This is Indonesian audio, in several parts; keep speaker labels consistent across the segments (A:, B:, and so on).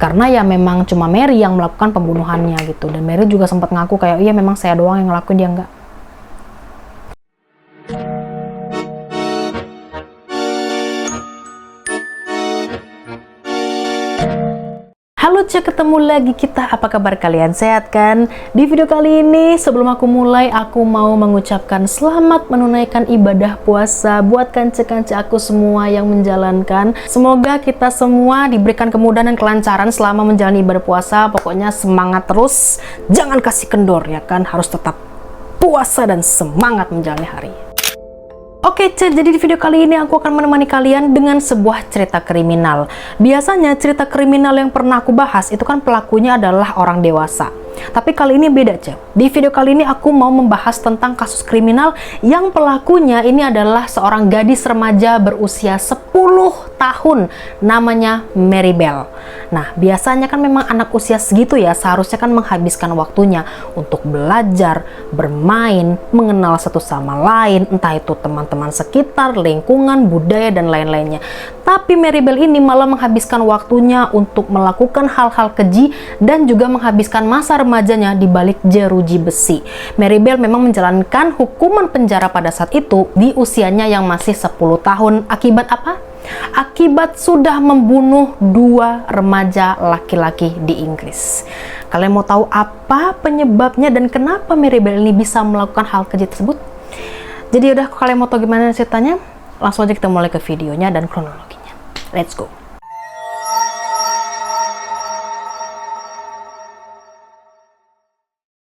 A: Karena ya memang cuma Mary yang melakukan pembunuhannya gitu. Dan Mary juga sempat ngaku kayak, iya memang saya doang yang ngelakuin, dia enggak. Halo Ce, ketemu lagi kita. Apa kabar kalian? Sehat kan? Di video kali ini, sebelum aku mulai, aku mau mengucapkan selamat menunaikan ibadah puasa buat kance-kance aku semua yang menjalankan. Semoga kita semua diberikan kemudahan dan kelancaran selama menjalani ibadah puasa. Pokoknya semangat terus, jangan kasih kendor ya kan, harus tetap puasa dan semangat menjalani hari. Oke Ce, jadi di video kali ini aku akan menemani kalian dengan sebuah cerita kriminal. Biasanya cerita kriminal yang pernah aku bahas itu kan pelakunya adalah orang dewasa. Tapi kali ini beda Ce. Di video kali ini aku mau membahas tentang kasus kriminal yang pelakunya ini adalah seorang gadis remaja berusia 10 tahun, namanya Mary Bell. Nah, biasanya kan memang anak usia segitu ya seharusnya kan menghabiskan waktunya untuk belajar, bermain, mengenal satu sama lain, entah itu teman-teman sekitar, lingkungan, budaya, dan lain-lainnya. Tapi Mary Bell ini malah menghabiskan waktunya untuk melakukan hal-hal keji dan juga menghabiskan masa remajanya di balik jeruji besi. Mary Bell memang menjalankan hukuman penjara pada saat itu di usianya yang masih 10 tahun. Akibat apa? Akibat sudah membunuh 2 remaja laki-laki di Inggris. Kalian mau tahu apa penyebabnya dan kenapa Mary Bell ini bisa melakukan hal keji tersebut? Jadi udah, kalian mau tahu gimana ceritanya? Langsung aja kita mulai ke videonya dan kronologinya. Let's go.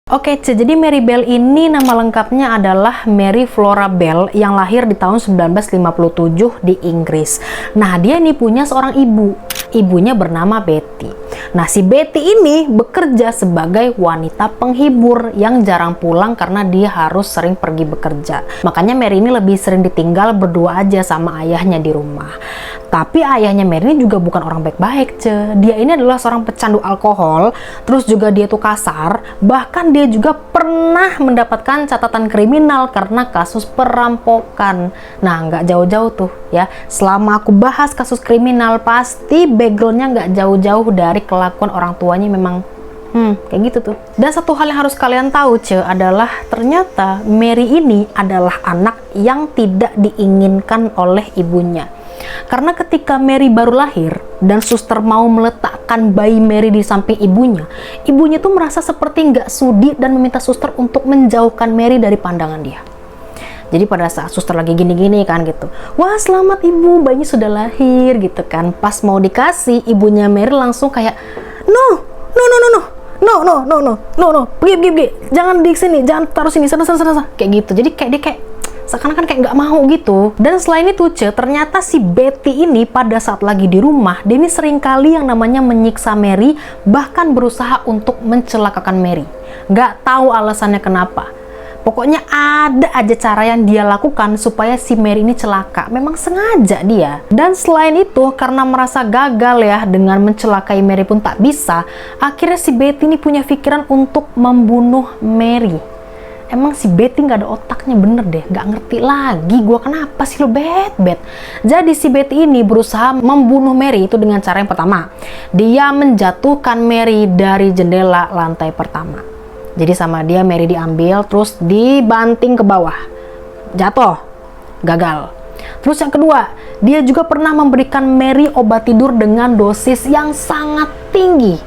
A: Oke, jadi Mary Bell ini nama lengkapnya adalah Mary Flora Bell yang lahir di tahun 1957 di Inggris. Nah, dia ini punya seorang ibu. Ibunya bernama Betty. Nah, si Betty ini bekerja sebagai wanita penghibur yang jarang pulang karena dia harus sering pergi bekerja. Makanya Mary ini lebih sering ditinggal berdua aja sama ayahnya di rumah. Tapi ayahnya Mary ini juga bukan orang baik-baik, Ce. Dia ini adalah seorang pecandu alkohol, terus juga dia tuh kasar, bahkan dia juga pernah mendapatkan catatan kriminal karena kasus perampokan. Nah, nggak jauh-jauh tuh ya. Selama aku bahas kasus kriminal, pasti backgroundnya nggak jauh-jauh dari kelakuan orang tuanya memang kayak gitu tuh. Dan satu hal yang harus kalian tahu Ce, adalah ternyata Mary ini adalah anak yang tidak diinginkan oleh ibunya. Karena ketika Mary baru lahir dan suster mau meletakkan bayi Mary di samping ibunya, ibunya tuh merasa seperti nggak sudi dan meminta suster untuk menjauhkan Mary dari pandangan dia. Jadi pada saat suster lagi gini-gini kan gitu, wah selamat ibu, bayinya sudah lahir gitu kan. Pas mau dikasih, ibunya Mary langsung kayak no, pergi, jangan di sini, jangan taruh sini, sana, kayak gitu. Jadi kayak dia kayak seakan-akan kayak nggak mau gitu. Dan selain itu Ce, ternyata si Betty ini pada saat lagi di rumah, dia ini sering kali yang namanya menyiksa Mary, bahkan berusaha untuk mencelakakan Mary. Nggak tahu alasannya kenapa. Pokoknya ada aja cara yang dia lakukan supaya si Mary ini celaka. Memang sengaja dia. Dan selain itu, karena merasa gagal ya dengan mencelakai Mary pun tak bisa, akhirnya si Betty ini punya pikiran untuk membunuh Mary. Emang si Betty nggak ada otaknya, bener deh, nggak ngerti lagi gua kenapa sih lo bet. Jadi si Betty ini berusaha membunuh Mary itu dengan cara yang pertama, dia menjatuhkan Mary dari jendela lantai pertama. Jadi sama dia Mary diambil terus dibanting ke bawah, jatuh, gagal. Terus yang kedua, dia juga pernah memberikan Mary obat tidur dengan dosis yang sangat tinggi,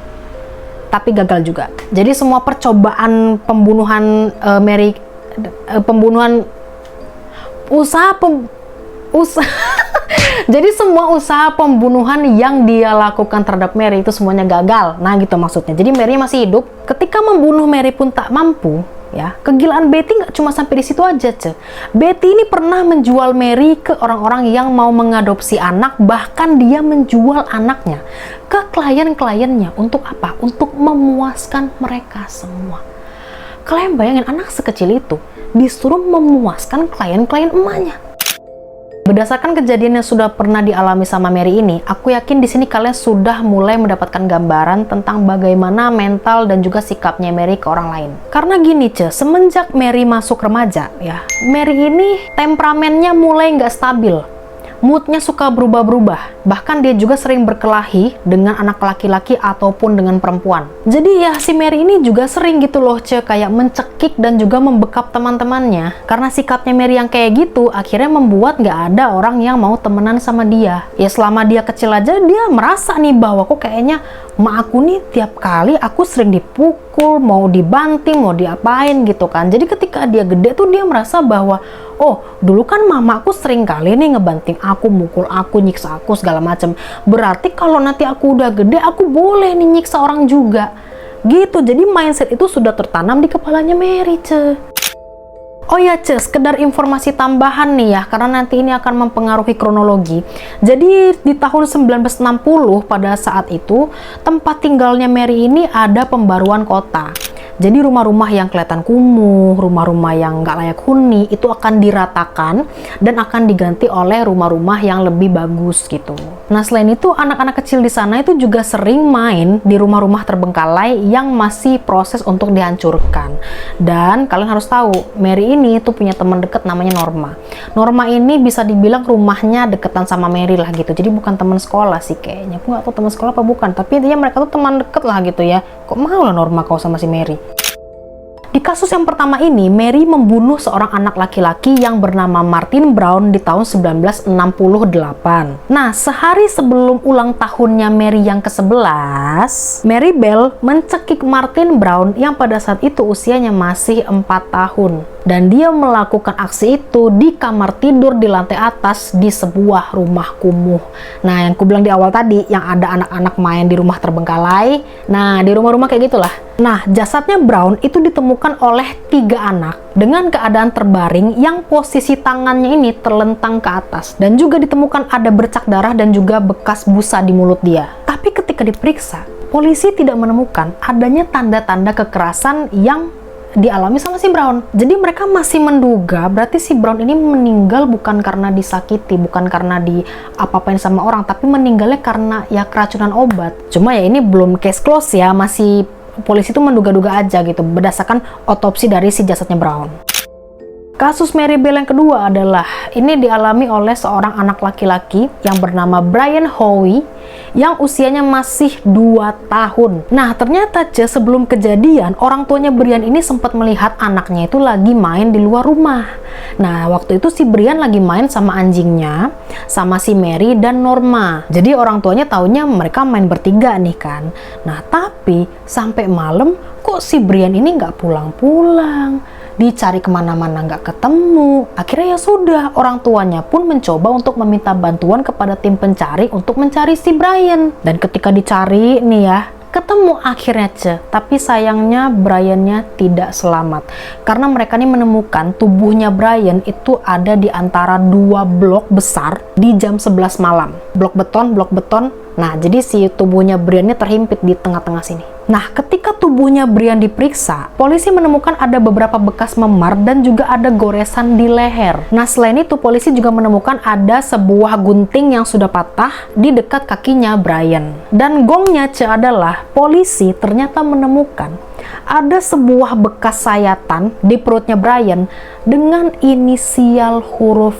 A: tapi gagal juga. Jadi semua percobaan pembunuhan Mary, jadi semua usaha pembunuhan yang dia lakukan terhadap Mary itu semuanya gagal. Nah gitu maksudnya. Jadi Mary masih hidup. Ketika membunuh Mary pun tak mampu, ya, kegilaan Betty nggak cuma sampai di situ aja, Ce. Betty ini pernah menjual Mary ke orang-orang yang mau mengadopsi anak, bahkan dia menjual anaknya ke klien-kliennya. Untuk apa? Untuk memuaskan mereka semua. Kalian bayangin, anak sekecil itu disuruh memuaskan klien-klien emaknya. Berdasarkan kejadian yang sudah pernah dialami sama Mary ini, aku yakin di sini kalian sudah mulai mendapatkan gambaran tentang bagaimana mental dan juga sikapnya Mary ke orang lain. Karena gini Ce, semenjak Mary masuk remaja ya, Mary ini temperamennya mulai nggak stabil. moodnya suka berubah-berubah. Bahkan dia juga sering berkelahi dengan anak laki-laki ataupun dengan perempuan. Jadi ya si Mary ini juga sering gitu loh kayak mencekik dan juga membekap teman-temannya. Karena sikapnya Mary yang kayak gitu, akhirnya membuat nggak ada orang yang mau temenan sama dia. Ya selama dia kecil aja dia merasa nih bahwa kok kayaknya mak aku nih tiap kali aku sering dipukul, mau dibanting, mau diapain gitu kan. Jadi ketika dia gede tuh dia merasa bahwa oh dulu kan mamaku sering kali nih ngebanting aku, mukul aku, nyiksa aku segala macam. Berarti kalau nanti aku udah gede aku boleh nih nyiksa orang juga. Gitu. Jadi mindset itu sudah tertanam di kepalanya Mary, Oh ya sekedar informasi tambahan nih ya, karena nanti ini akan mempengaruhi kronologi. Jadi di tahun 1960 pada saat itu, tempat tinggalnya Mary ini ada pembaruan kota. Jadi rumah-rumah yang kelihatan kumuh, rumah-rumah yang nggak layak huni, itu akan diratakan dan akan diganti oleh rumah-rumah yang lebih bagus gitu. Nah selain itu, anak-anak kecil di sana itu juga sering main di rumah-rumah terbengkalai yang masih proses untuk dihancurkan. Dan kalian harus tahu, Mary ini tuh punya teman dekat namanya Norma. Norma ini bisa dibilang rumahnya deketan sama Mary lah gitu. Jadi bukan teman sekolah sih kayaknya. Aku nggak tahu teman sekolah apa bukan, tapi intinya mereka tuh teman deket lah gitu ya. Kok mau lah Norma kau sama si Mary? Di kasus yang pertama ini, Mary membunuh seorang anak laki-laki yang bernama Martin Brown di tahun 1968. Nah, sehari sebelum ulang tahunnya Mary yang ke-11, Mary Bell mencekik Martin Brown yang pada saat itu usianya masih 4 tahun. Dan dia melakukan aksi itu di kamar tidur di lantai atas di sebuah rumah kumuh. Nah, yang ku bilang di awal tadi, yang ada anak-anak main di rumah terbengkalai. Nah, di rumah-rumah kayak gitulah. Nah, jasadnya Brown itu ditemukan oleh 3 anak dengan keadaan terbaring yang posisi tangannya ini terlentang ke atas. Dan juga ditemukan ada bercak darah dan juga bekas busa di mulut dia. Tapi ketika diperiksa, polisi tidak menemukan adanya tanda-tanda kekerasan yang dialami sama si Brown. Jadi mereka masih menduga berarti si Brown ini meninggal bukan karena disakiti, bukan karena apa-apain sama orang, tapi meninggalnya karena ya keracunan obat. Cuma ya ini belum case close ya, masih polisi itu menduga-duga aja gitu berdasarkan otopsi dari si jasadnya Brown. Kasus Mary Bell yang kedua adalah ini dialami oleh seorang anak laki-laki yang bernama Brian Howie yang usianya masih 2 tahun. Nah, ternyata sebelum kejadian, orang tuanya Brian ini sempat melihat anaknya itu lagi main di luar rumah. Nah, waktu itu si Brian lagi main sama anjingnya, sama si Mary dan Norma. Jadi orang tuanya taunya mereka main bertiga nih kan. Nah, tapi sampai malam kok si Brian ini nggak pulang-pulang. Dicari kemana-mana nggak ketemu. Akhirnya ya sudah, orang tuanya pun mencoba untuk meminta bantuan kepada tim pencari untuk mencari si Brian. Dan ketika dicari nih ya, ketemu akhirnya tapi sayangnya Briannya tidak selamat. Karena mereka nih menemukan tubuhnya Brian itu ada di antara 2 blok besar di jam 11 malam. Blok beton. Nah, jadi si tubuhnya Brian ini terhimpit di tengah-tengah sini. Nah, ketika tubuhnya Brian diperiksa, polisi menemukan ada beberapa bekas memar dan juga ada goresan di leher. Nah, selain itu, polisi juga menemukan ada sebuah gunting yang sudah patah di dekat kakinya Brian. Dan gongnya adalah polisi ternyata menemukan ada sebuah bekas sayatan di perutnya Brian dengan inisial huruf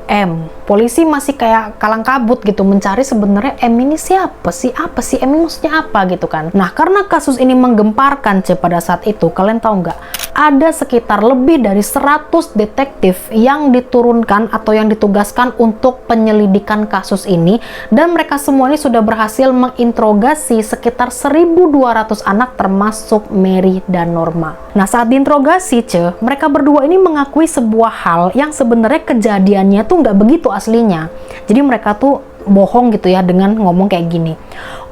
A: M. Polisi masih kayak kalang kabut gitu mencari sebenarnya M ini siapa sih? Apa sih M ini maksudnya apa gitu kan? Nah, karena kasus ini menggemparkan pada saat itu, kalian tahu nggak? Ada sekitar lebih dari 100 detektif yang diturunkan atau yang ditugaskan untuk penyelidikan kasus ini, dan mereka semua ini sudah berhasil menginterogasi sekitar 1.200 anak termasuk Mary dan Norma. Nah, saat diinterogasi mereka berdua ini mengakui sebuah hal yang sebenarnya kejadiannya tuh nggak begitu aslinya. Jadi mereka tuh bohong gitu ya dengan ngomong kayak gini.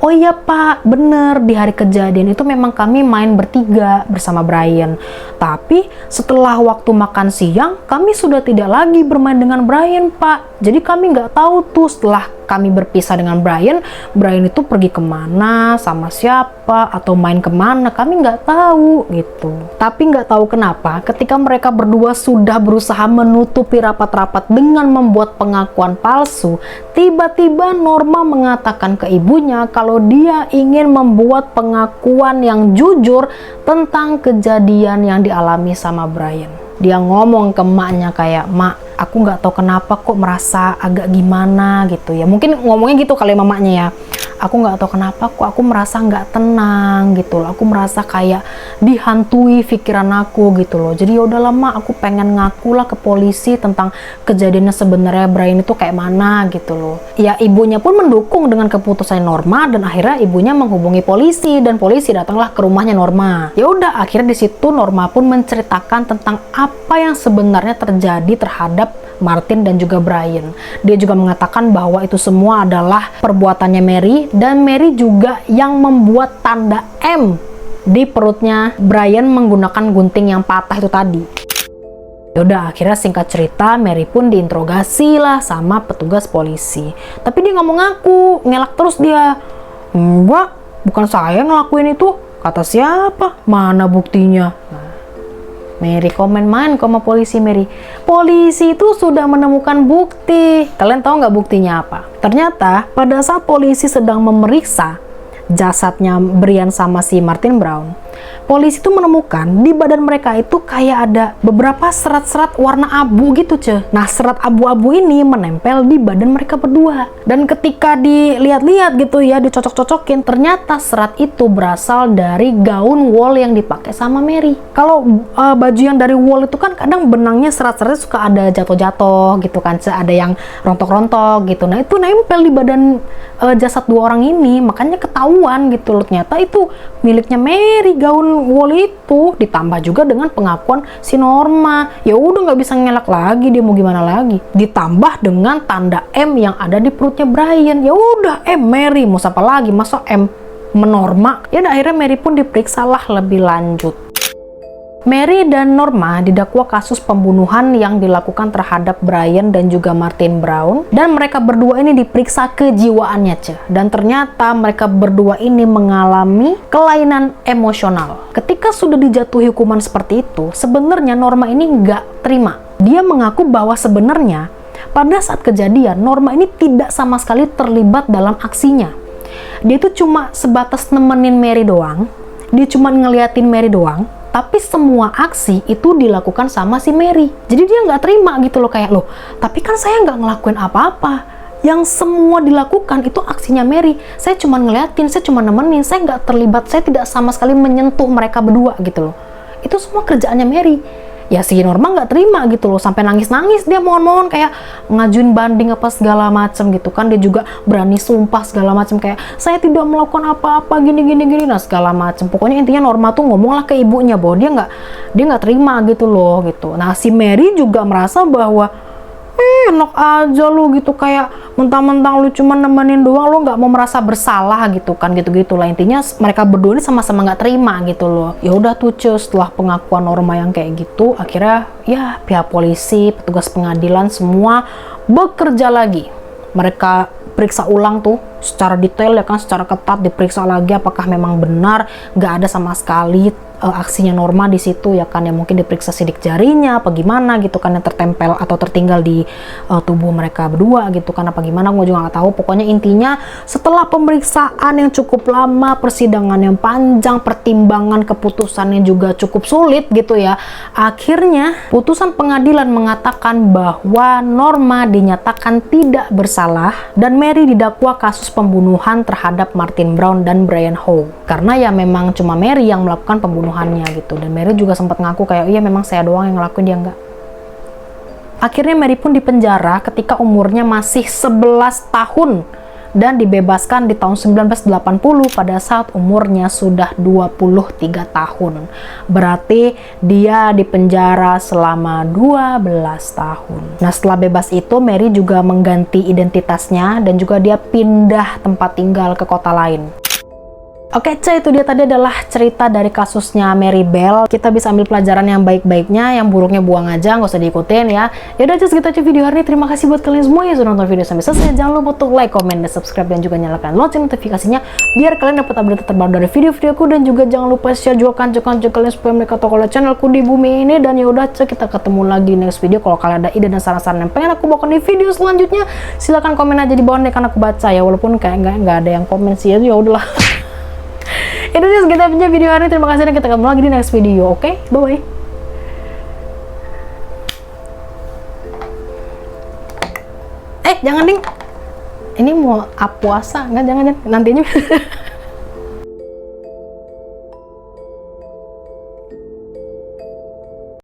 A: Oh iya Pak, bener di hari kejadian itu memang kami main bertiga bersama Brian. Tapi setelah waktu makan siang, kami sudah tidak lagi bermain dengan Brian Pak. Jadi kami nggak tahu tuh setelah kami berpisah dengan Brian itu pergi kemana, sama siapa, atau main kemana, kami nggak tahu gitu. Tapi nggak tahu kenapa ketika mereka berdua sudah berusaha menutupi rapat-rapat dengan membuat pengakuan palsu, tiba-tiba Norma mengatakan ke ibunya kalau dia ingin membuat pengakuan yang jujur tentang kejadian yang dialami sama Brian. Dia ngomong ke emaknya kayak, "Mak, Aku nggak tahu kenapa kok merasa agak gimana gitu ya. Mungkin ngomongnya gitu kali mamanya ya. Aku nggak tahu kenapa kok aku merasa nggak tenang gitu loh. Aku merasa kayak dihantui pikiran aku gitu loh. Jadi yaudah lama aku pengen ngaku lah ke polisi tentang kejadiannya sebenarnya Brian itu kayak mana gitu loh. Ya ibunya pun mendukung dengan keputusan Norma dan akhirnya ibunya menghubungi polisi dan polisi datanglah ke rumahnya Norma. Ya udah akhirnya di situ Norma pun menceritakan tentang apa yang sebenarnya terjadi terhadap Martin dan juga Brian. Dia juga mengatakan bahwa itu semua adalah perbuatannya Mary dan Mary juga yang membuat tanda M di perutnya Brian menggunakan gunting yang patah itu tadi. Yaudah akhirnya singkat cerita Mary pun diinterogasi lah sama petugas polisi. Tapi dia nggak mau ngaku, ngelak terus dia. Enggak, bukan saya ngelakuin itu. Kata siapa? Mana buktinya? Mary komen main sama polisi. Mary, polisi itu sudah menemukan bukti. Kalian tahu nggak buktinya apa? Ternyata pada saat polisi sedang memeriksa jasadnya Brian sama si Martin Brown, polisi itu menemukan di badan mereka itu kayak ada beberapa serat-serat warna abu gitu cuy. Nah serat abu-abu ini menempel di badan mereka berdua. Dan ketika dilihat-lihat gitu ya, dicocok-cocokin, ternyata serat itu berasal dari gaun wol yang dipakai sama Mary. Kalau baju yang dari wol itu kan kadang benangnya serat-seratnya suka ada jatuh-jatuh gitu kan, ada yang rontok-rontok gitu. Nah itu nempel di badan jasad dua orang ini, makanya ketahuan gitu loh, ternyata itu miliknya Mary gaun wol itu. Ditambah juga dengan pengakuan si Norma, ya udah nggak bisa ngelak lagi, dia mau gimana lagi. Ditambah dengan tanda M yang ada di perutnya Brian, ya udah Mary mau siapa lagi, masa M menorma. Ya udah akhirnya Mary pun diperiksa lah lebih lanjut. Mary dan Norma didakwa kasus pembunuhan yang dilakukan terhadap Brian dan juga Martin Brown, dan mereka berdua ini diperiksa kejiwaannya dan ternyata mereka berdua ini mengalami kelainan emosional. Ketika sudah dijatuhi hukuman seperti itu, sebenarnya Norma ini nggak terima. Dia mengaku bahwa sebenarnya pada saat kejadian Norma ini tidak sama sekali terlibat dalam aksinya. Dia itu cuma sebatas nemenin Mary doang, dia cuma ngeliatin Mary doang, tapi semua aksi itu dilakukan sama si Mary. Jadi dia nggak terima gitu loh, kayak loh, tapi kan saya nggak ngelakuin apa-apa. Yang semua dilakukan itu aksinya Mary. Saya cuma ngeliatin, saya cuma nemenin, saya nggak terlibat, saya tidak sama sekali menyentuh mereka berdua gitu loh. Itu semua kerjaannya Mary. Ya si Norma nggak terima gitu loh, sampai nangis-nangis dia mohon-mohon kayak ngajuin banding apa segala macam gitu kan. Dia juga berani sumpah segala macam kayak saya tidak melakukan apa-apa gini nah segala macam. Pokoknya intinya Norma tuh ngomong lah ke ibunya bahwa dia nggak terima gitu loh gitu. Nah si Mary juga merasa bahwa enak aja lu gitu, kayak mentang-mentang lu cuma nemenin doang, lu nggak mau merasa bersalah gitu kan, gitu-gitu lah. Intinya mereka berdua ini sama-sama nggak terima gitu loh. Ya udah tuh cuy, setelah pengakuan Norma yang kayak gitu, akhirnya ya pihak polisi, petugas pengadilan semua bekerja lagi. Mereka periksa ulang tuh secara detail ya kan, secara ketat diperiksa lagi apakah memang benar nggak ada sama sekali aksinya Norma di situ ya kan. Ya mungkin diperiksa sidik jarinya apa gimana gitu kan, yang tertempel atau tertinggal di tubuh mereka berdua gitu kan, apa gimana gue juga nggak tahu. Pokoknya intinya setelah pemeriksaan yang cukup lama, persidangan yang panjang, pertimbangan keputusannya juga cukup sulit gitu ya, akhirnya putusan pengadilan mengatakan bahwa Norma dinyatakan tidak bersalah dan Mary didakwa kasus pembunuhan terhadap Martin Brown dan Brian Howe, karena ya memang cuma Mary yang melakukan pembunuhannya gitu. Dan Mary juga sempat ngaku kayak iya memang saya doang yang ngelakuin, dia enggak. Akhirnya Mary pun dipenjara ketika umurnya masih 11 tahun dan dibebaskan di tahun 1980 pada saat umurnya sudah 23 tahun. Berarti dia dipenjara selama 12 tahun. Nah setelah bebas itu Mary juga mengganti identitasnya dan juga dia pindah tempat tinggal ke kota lain. Oke, itu dia tadi adalah cerita dari kasusnya Mary Bell. Kita bisa ambil pelajaran yang baik-baiknya, yang buruknya buang aja, nggak usah diikutin ya. Yaudah, just gitu aja video hari ini. Terima kasih buat kalian semua yang sudah nonton video sampai selesai. Jangan lupa untuk like, comment, dan subscribe, dan juga nyalakan lonceng notifikasinya biar kalian dapat update terbaru dari video-videoku. Dan juga jangan lupa share juga kanca-kanca kalian supaya mereka tahu kalau channelku di bumi ini. Dan yaudah, kita ketemu lagi di next video. Kalau kalian ada ide dan saran-saran yang pengen aku bawakan di video selanjutnya, silahkan komen aja di bawah nih, karena aku baca ya. Walaupun kayak nggak ada yang komen sih, ya udahlah. Itu aja segitu aja video hari ini. Terima kasih dan kita ketemu lagi di next video. Oke, bye-bye. jangan ding. Ini mau puasa nggak? Jangan nanti aja.